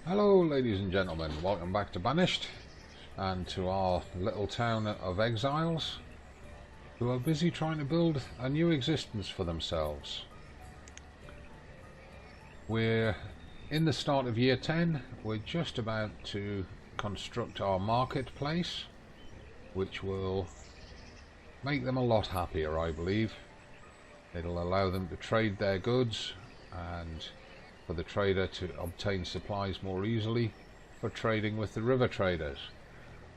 Hello ladies and gentlemen, welcome back to Banished and to our little town of exiles who are busy trying to build a new existence for themselves. We're in the start of year 10, we're just about to construct our marketplace, which will make them a lot happier, I believe. It'll allow them to trade their goods and for the trader to obtain supplies more easily for trading with the river traders.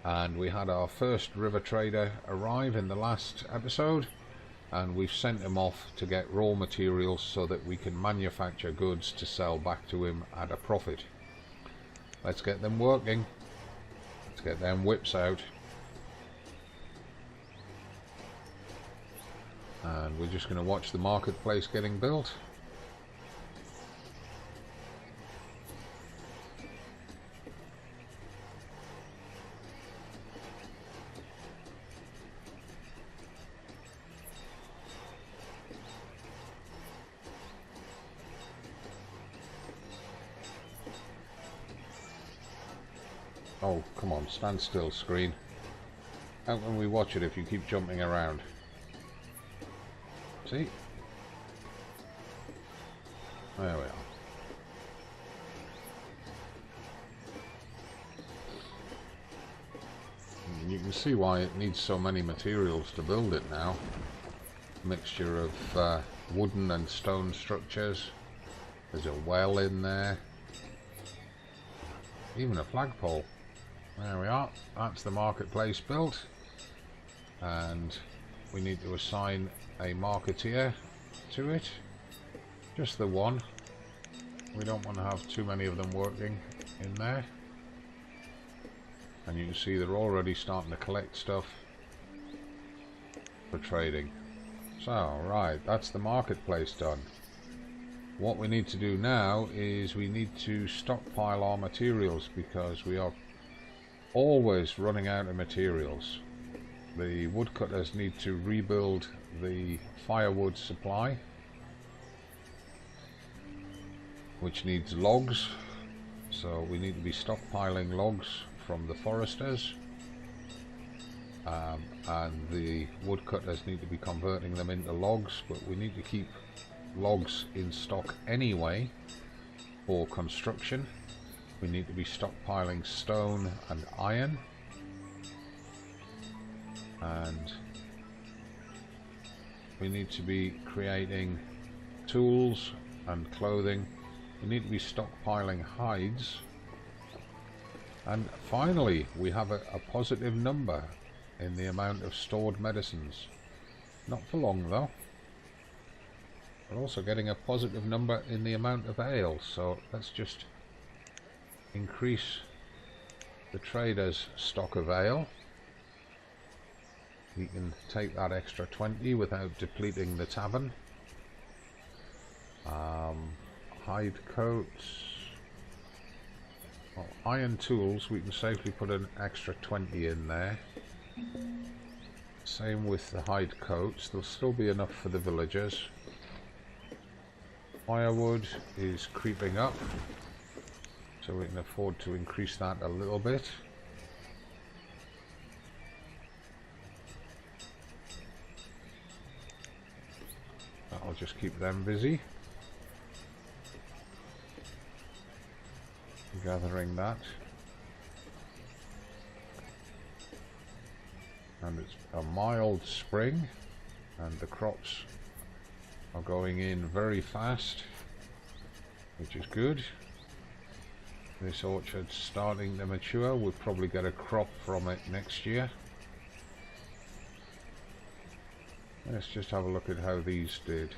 And we had our first river trader arrive in the last episode, and we've sent him off to get raw materials so that we can manufacture goods to sell back to him at a profit. Let's get them working. Let's get them whips out. And we're just going to watch the marketplace getting built. Oh, come on, stand still, screen. How can we watch it if you keep jumping around? See? There we are. And you can see why it needs so many materials to build it now. Mixture of wooden and stone structures. There's a well in there. Even a flagpole. There we are, that's the marketplace built, and we need to assign a marketeer to it, just the one. We don't want to have too many of them working in there. And you can see they're already starting to collect stuff for trading. So, right, that's the marketplace done. What we need to do now is we need to stockpile our materials because we are always running out of materials. The woodcutters need to rebuild the firewood supply, which needs logs, so we need to be stockpiling logs from the foresters, and the woodcutters need to be converting them into logs, but we need to keep logs in stock anyway for construction. We need to be stockpiling stone and iron, and we need to be creating tools and clothing. We need to be stockpiling hides, and finally we have a positive number in the amount of stored medicines. Not for long though. We're also getting a positive number in the amount of ale, so let's just increase the trader's stock of ale. He can take that extra 20 without depleting the tavern. Hide coats, well, iron tools, we can safely put an extra 20 in there. Same with the hide coats, there'll still be enough for the villagers. Firewood is creeping up, so we can afford to increase that a little bit. I'll just keep them busy gathering that. And it's a mild spring and the crops are going in very fast, which is good. This orchard's starting to mature. We'll probably get a crop from it next year. Let's just have a look at how these did.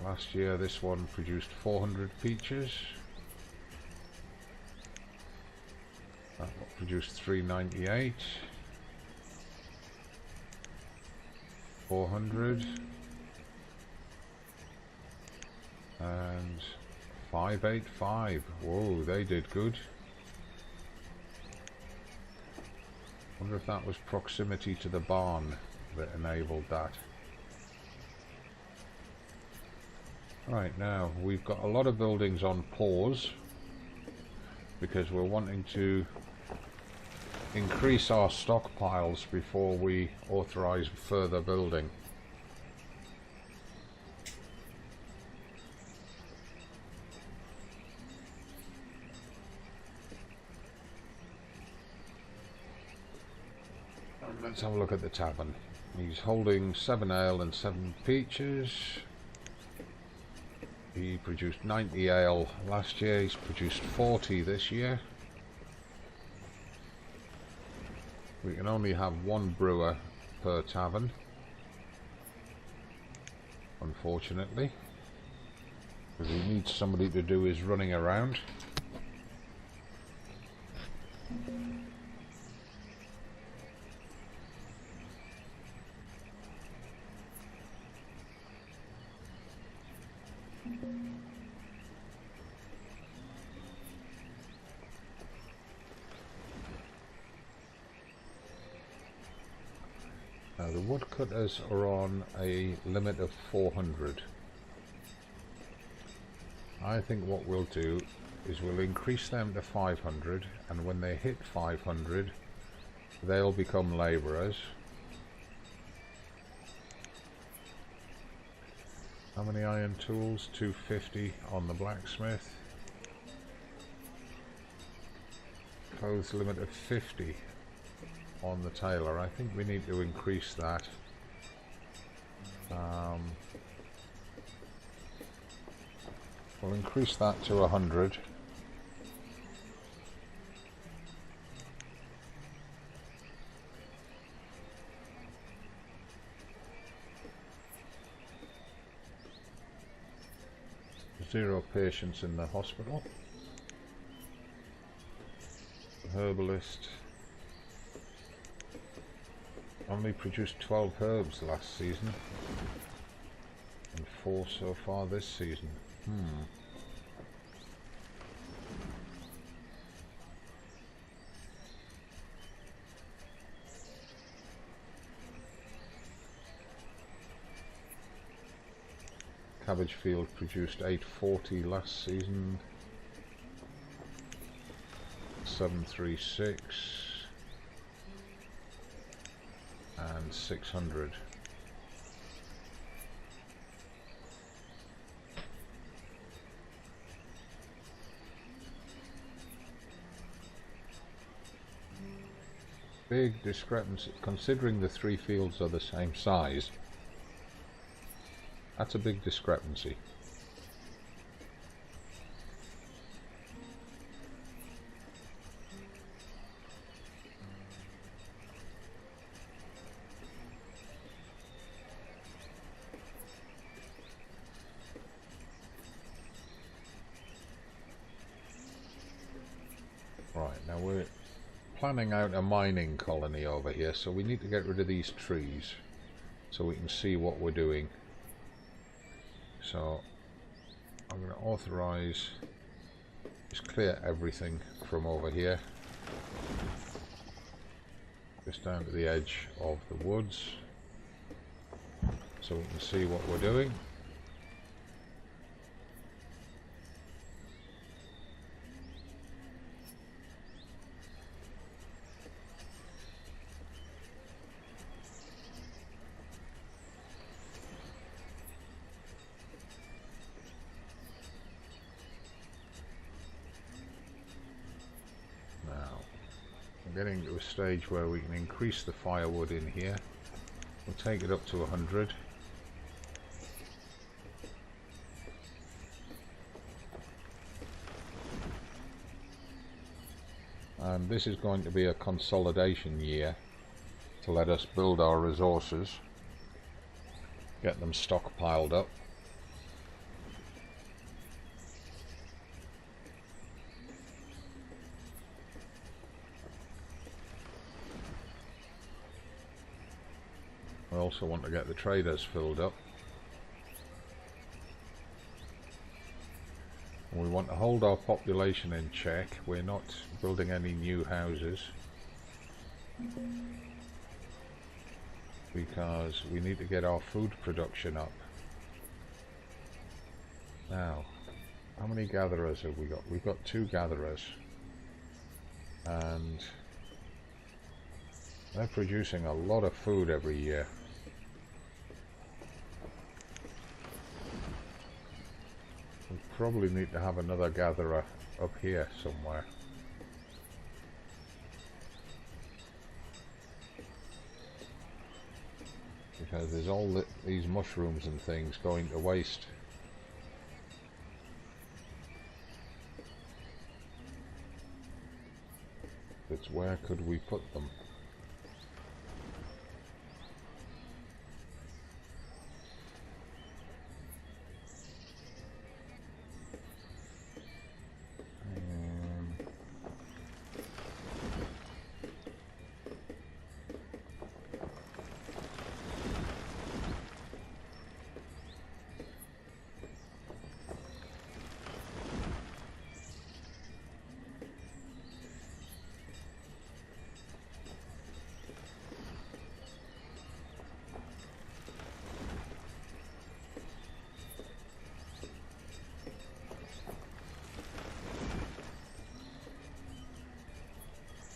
Last year this one produced 400 peaches. That one produced 398. 400. And 585. Whoa, they did good. Wonder if that was proximity to the barn that enabled that. Right, now we've got a lot of buildings on pause because we're wanting to increase our stockpiles before we authorize further building. Let's have a look at the tavern. He's holding 7 ale and 7 peaches. He produced 90 ale last year, he's produced 40 this year. We can only have 1 brewer per tavern, unfortunately, because he needs somebody to do his running around. Now the woodcutters are on a limit of 400. I think what we'll do is we'll increase them to 500, and when they hit 500 they'll become labourers. How many iron tools? 250 on the blacksmith. Clothes limit of 50 on the tailor. I think we need to increase that. We'll increase that to 100. Zero patients in the hospital. Herbalist only produced 12 herbs last season and 4 so far this season. Cabbage field produced 840 last season. 736 and 600. Big discrepancy considering the 3 fields are the same size. That's a big discrepancy. Right, now we're planning out a mining colony over here, so we need to get rid of these trees so we can see what we're doing. So I'm going to authorize, just clear everything from over here, just down to the edge of the woods, so we can see what we're doing. Getting to a stage where we can increase the firewood in here. We'll take it up to 100. And this is going to be a consolidation year to let us build our resources, get them stockpiled up. I also want to get the traders filled up. We want to hold our population in check. We're not building any new houses because we need to get our food production up. Now, how many gatherers have we got? We've got 2 gatherers, and they're producing a lot of food every year. We probably need to have another gatherer up here somewhere. Because there's all these mushrooms and things going to waste. It's where could we put them?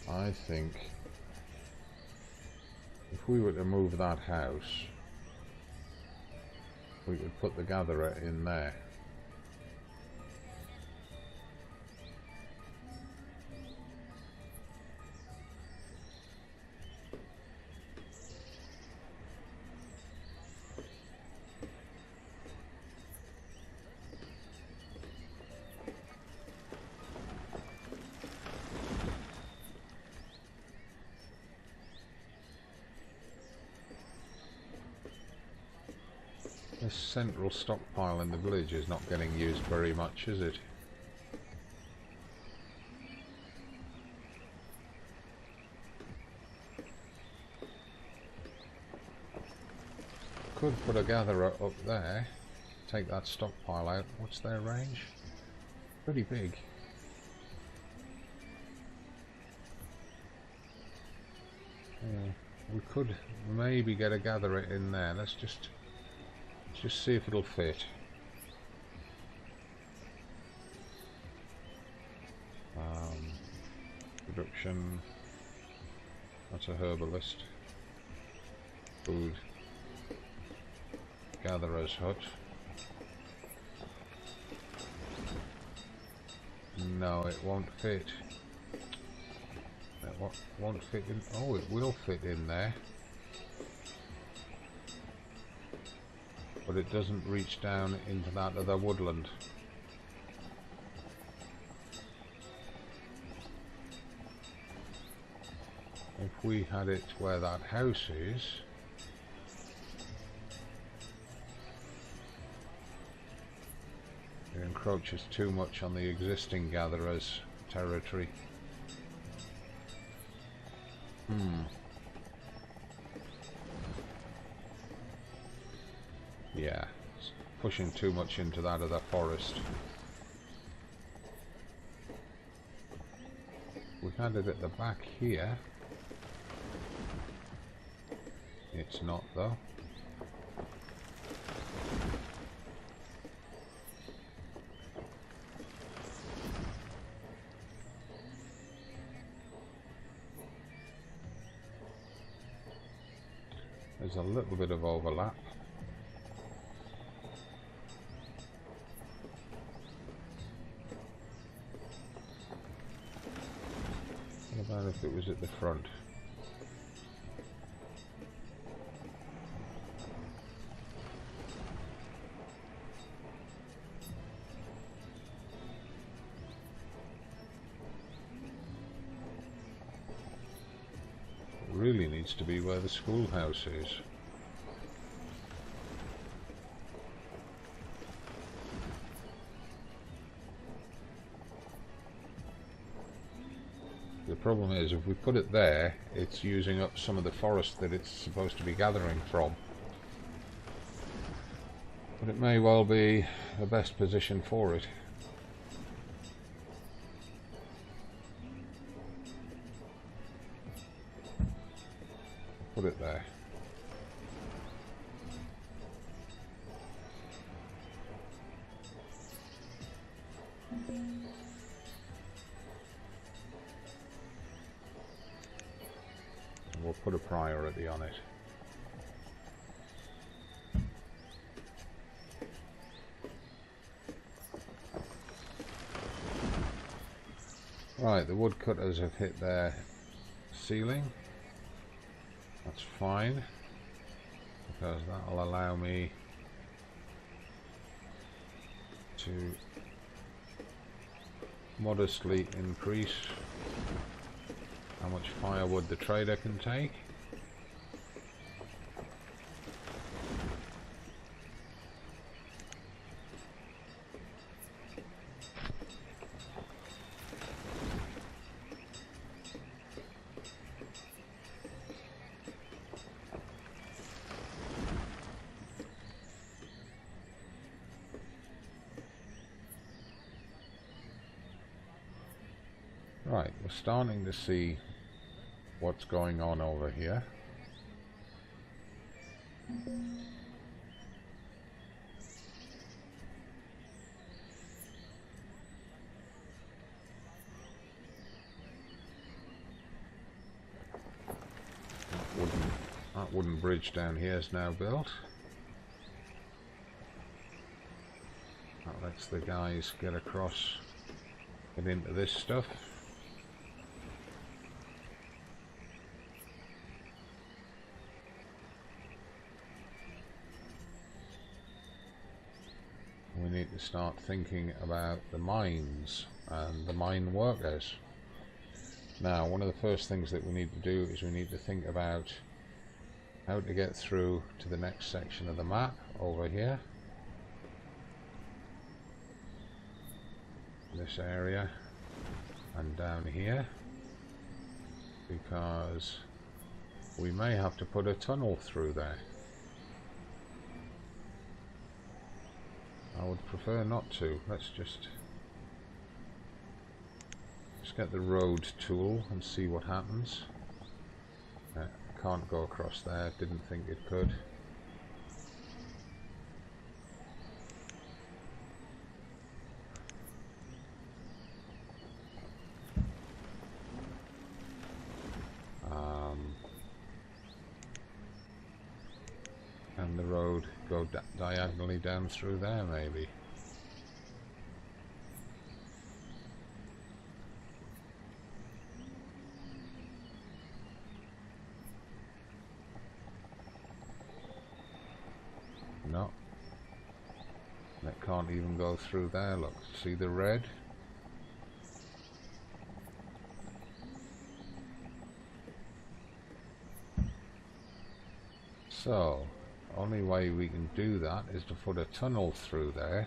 I think if we were to move that house, we could put the gatherer in there. This central stockpile in the village is not getting used very much, is it? Could put a gatherer up there, take that stockpile out. What's their range? Pretty big. Yeah, we could maybe get a gatherer in there. Let's just see if it'll fit. Production. That's a herbalist. Food. Gatherer's hut. No, it won't fit. It won't fit in. Oh, it will fit in there. But it doesn't reach down into that other woodland. If we had it where that house is, it encroaches too much on the existing gatherer's territory. Yeah, it's pushing too much into that other forest. We had it at the back here. It's not though. There's a little bit of overlap. What about if it was at the front? Really needs to be where the schoolhouse is. The problem is, if we put it there, it's using up some of the forest that it's supposed to be gathering from. But it may well be the best position for it. Put it there. And we'll put a priority on it. Right, the woodcutters have hit their ceiling. That's fine, because that'll allow me to modestly increase how much firewood the trader can take. Right, we're starting to see what's going on over here. That wooden bridge down here is now built. That lets the guys get across and into this stuff. We need to start thinking about the mines and the mine workers. Now, one of the first things that we need to do is we need to think about how to get through to the next section of the map over here. This area and down here, because we may have to put a tunnel through there. I would prefer not to. Let's just get the road tool and see what happens. Can't go across there, didn't think it could. And the road go diagonally down through there, maybe. No, that can't even go through there. Look, see the red? So, only way we can do that is to put a tunnel through there.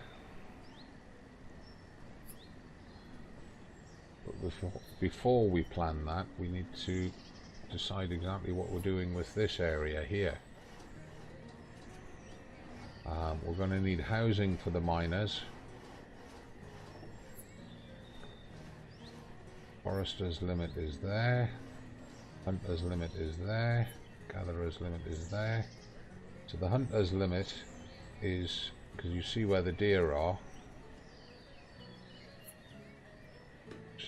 But before we plan that, we need to decide exactly what we're doing with this area here. We're going to need housing for the miners. Forester's limit is there. Hunter's limit is there. Gatherer's limit is there. So the hunter's limit is, because you see where the deer are.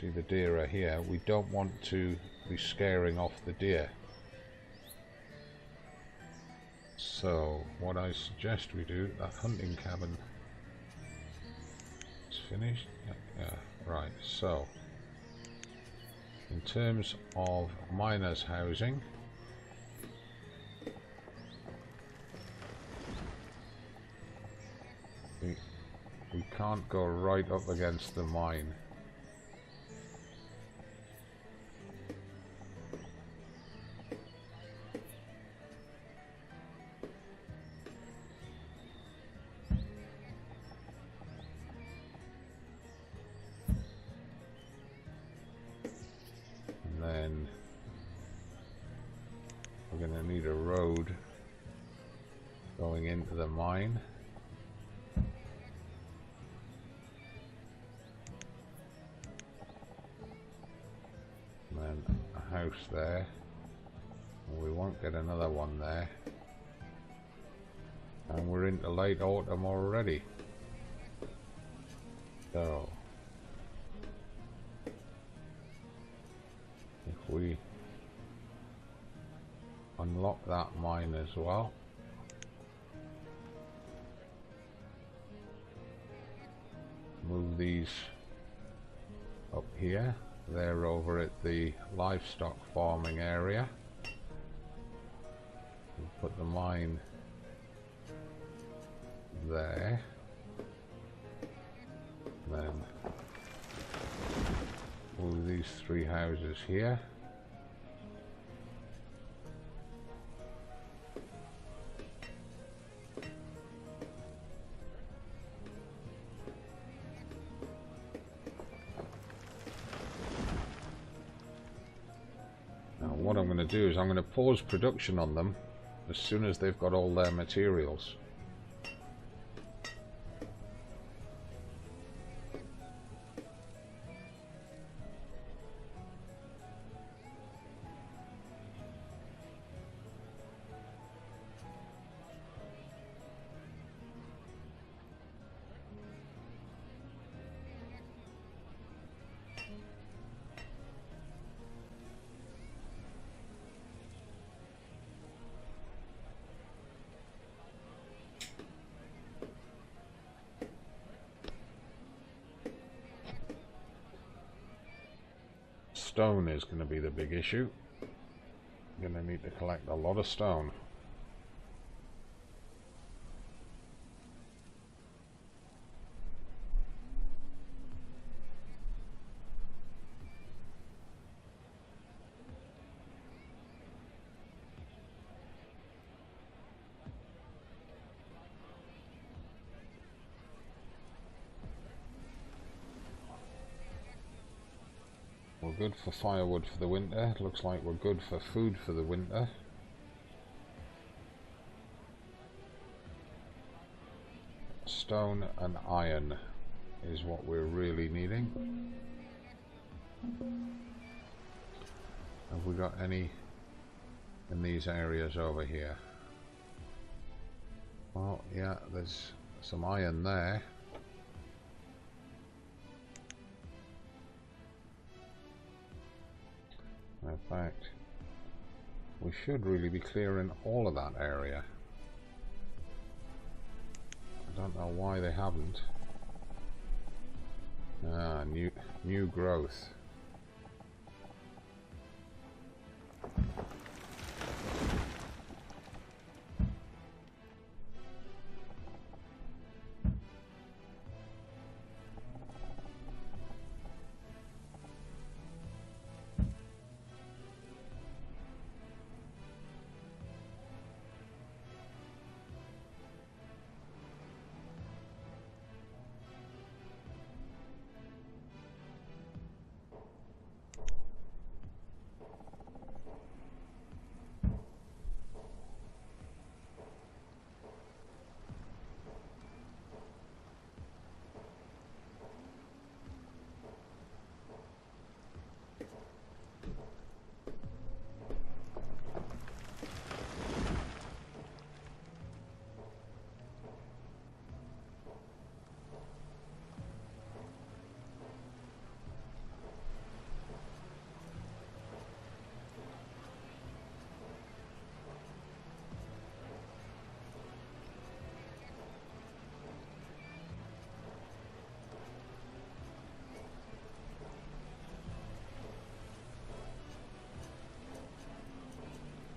See the deer are here. We don't want to be scaring off the deer. So what I suggest we do, that hunting cabin is finished. Yeah, right. So in terms of miners' housing, we can't go right up against the mine. And then we're going to need a road going into the mine. House there, and we won't get another one there, and we're into late autumn already. So we unlock that mine as well. Move these up here. They're over at the livestock farming area. We'll put the mine there. Then move these 3 houses here. Now what I'm going to do is I'm going to pause production on them as soon as they've got all their materials. Stone is going to be the big issue. I'm going to need to collect a lot of stone. We're good for firewood for the winter. Looks like we're good for food for the winter. Stone and iron is what we're really needing. Have we got any in these areas over here? Well, yeah, there's some iron there. In fact, we should really be clearing all of that area. I don't know why they haven't. Ah, new growth.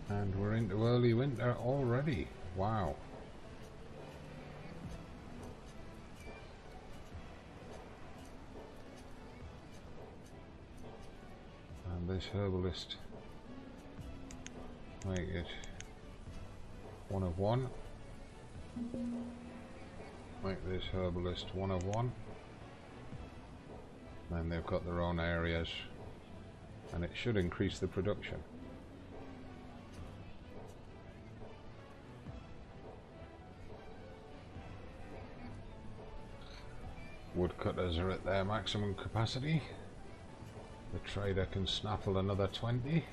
And we're into early winter already. Wow. And this herbalist, make it 1 of 1. Make this herbalist 1 of 1. And they've got their own areas, and it should increase the production. Woodcutters are at their maximum capacity. The trader can snaffle another 20.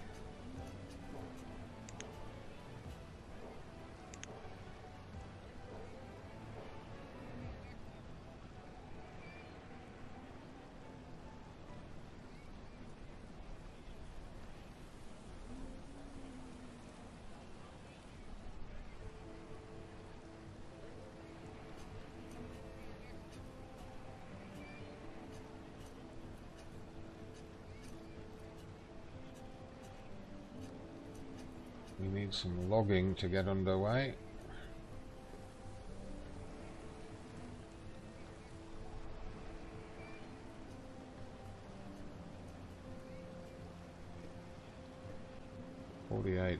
some logging to get underway.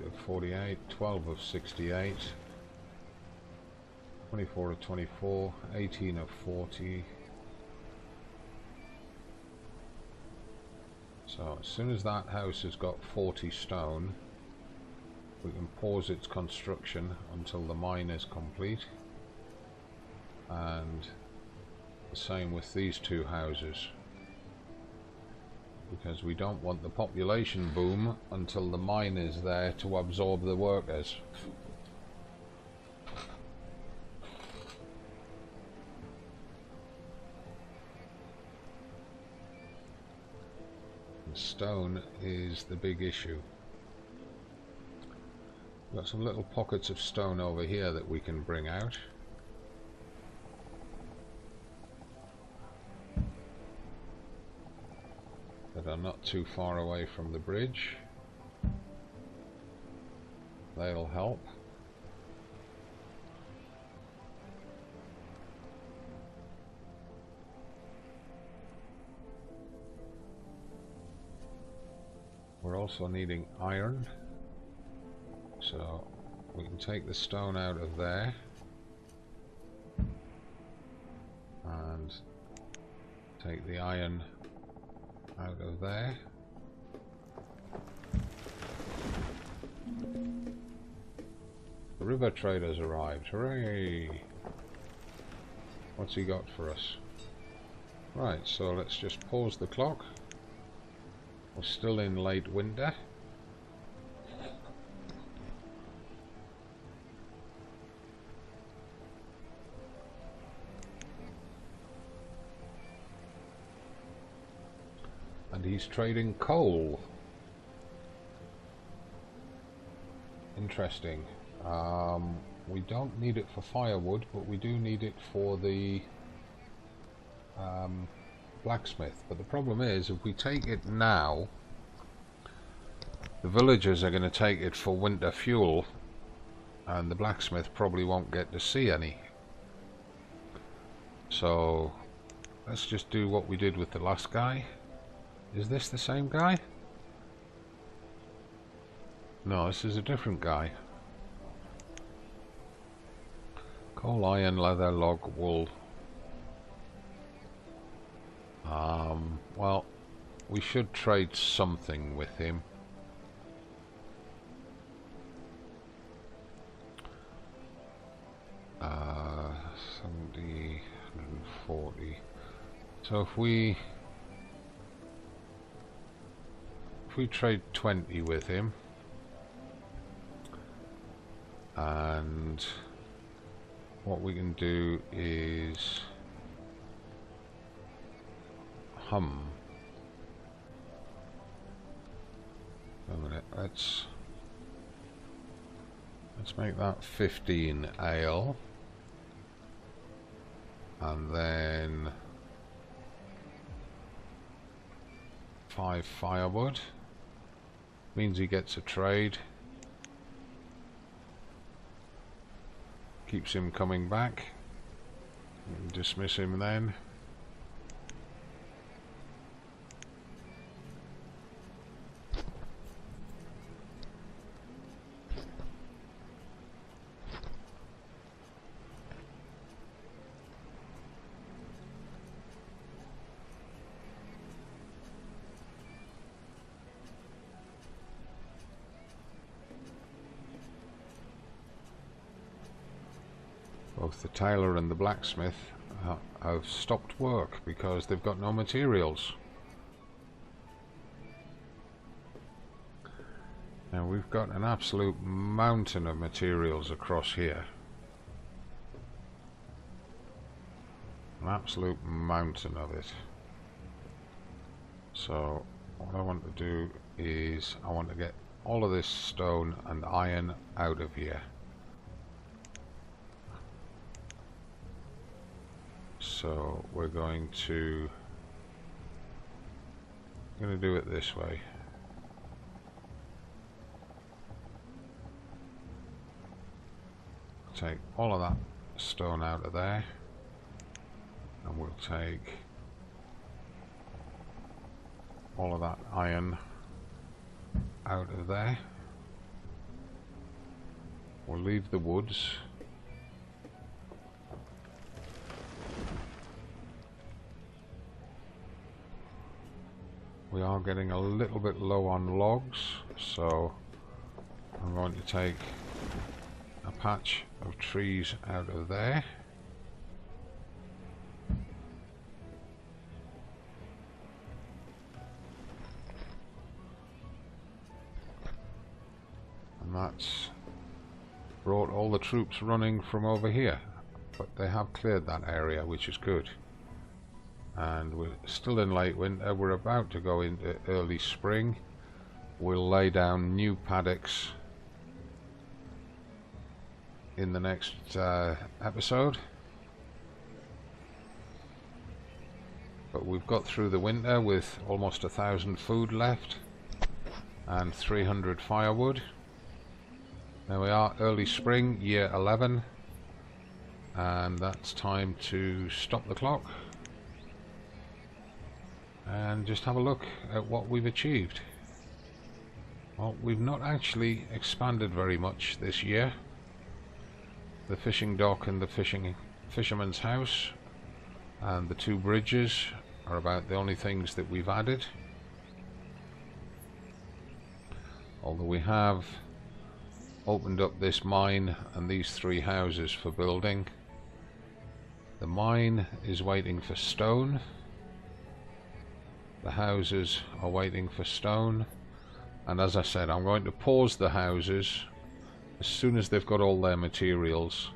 of 48, 12 of 68, 24 of 24, 18 of 40. So as soon as that house has got 40 stone, we can pause its construction until the mine is complete, and the same with these two houses, because we don't want the population boom until the mine is there to absorb the workers. And stone is the big issue. We've got some little pockets of stone over here that we can bring out. That are not too far away from the bridge. They'll help. We're also needing iron, so we can take the stone out of there and take the iron out of there. The river trader's arrived. Hooray! What's he got for us? Right, so let's just pause the clock. We're still in late winter. And he's trading coal. Interesting. We don't need it for firewood, but we do need it for the blacksmith. But the problem is, if we take it now, the villagers are going to take it for winter fuel, and the blacksmith probably won't get to see any. So let's just do what we did with the last guy. Is this the same guy? No, this is a different guy. Coal, iron, leather, log, wool. Well, we should trade something with him. Uh, 70, 140. So if we trade 20 with him, and what we can do is a minute, let's make that 15 ale, and then 5 firewood. Means he gets a trade. Keeps him coming back. Dismiss him then. Both the tailor and the blacksmith have stopped work because they've got no materials. Now we've got an absolute mountain of materials across here. An absolute mountain of it. So what I want to do is I want to get all of this stone and iron out of here. So we're going to do it this way. take all of that stone out of there, and we'll take all of that iron out of there. We'll leave the woods. We are getting a little bit low on logs, so I'm going to take a patch of trees out of there. And that's brought all the troops running from over here, but they have cleared that area, which is good. And we're still in late winter. We're about to go into early spring. We'll lay down new paddocks in the next episode, but we've got through the winter with almost 1,000 food left and 300 firewood. Now we are early spring, year 11, and that's time to stop the clock and just have a look at what we've achieved. Well, we've not actually expanded very much this year. The fishing dock and the fisherman's house and the 2 bridges are about the only things that we've added. Although we have opened up this mine and these 3 houses for building. The mine is waiting for stone. The houses are waiting for stone. And as I said, I'm going to pause the houses as soon as they've got all their materials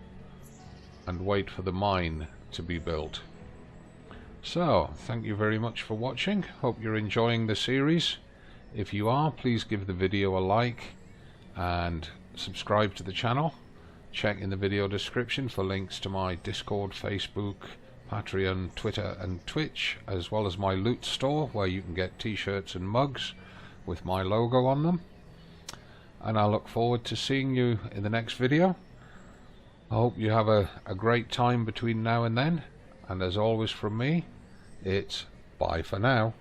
and wait for the mine to be built. So, thank you very much for watching. Hope you're enjoying the series. If you are, please give the video a like and subscribe to the channel. Check in the video description for links to my Discord, Facebook, Patreon, Twitter and Twitch, as well as my loot store where you can get t-shirts and mugs with my logo on them. And I look forward to seeing you in the next video. I hope you have a great time between now and then, and as always from me, it's bye for now.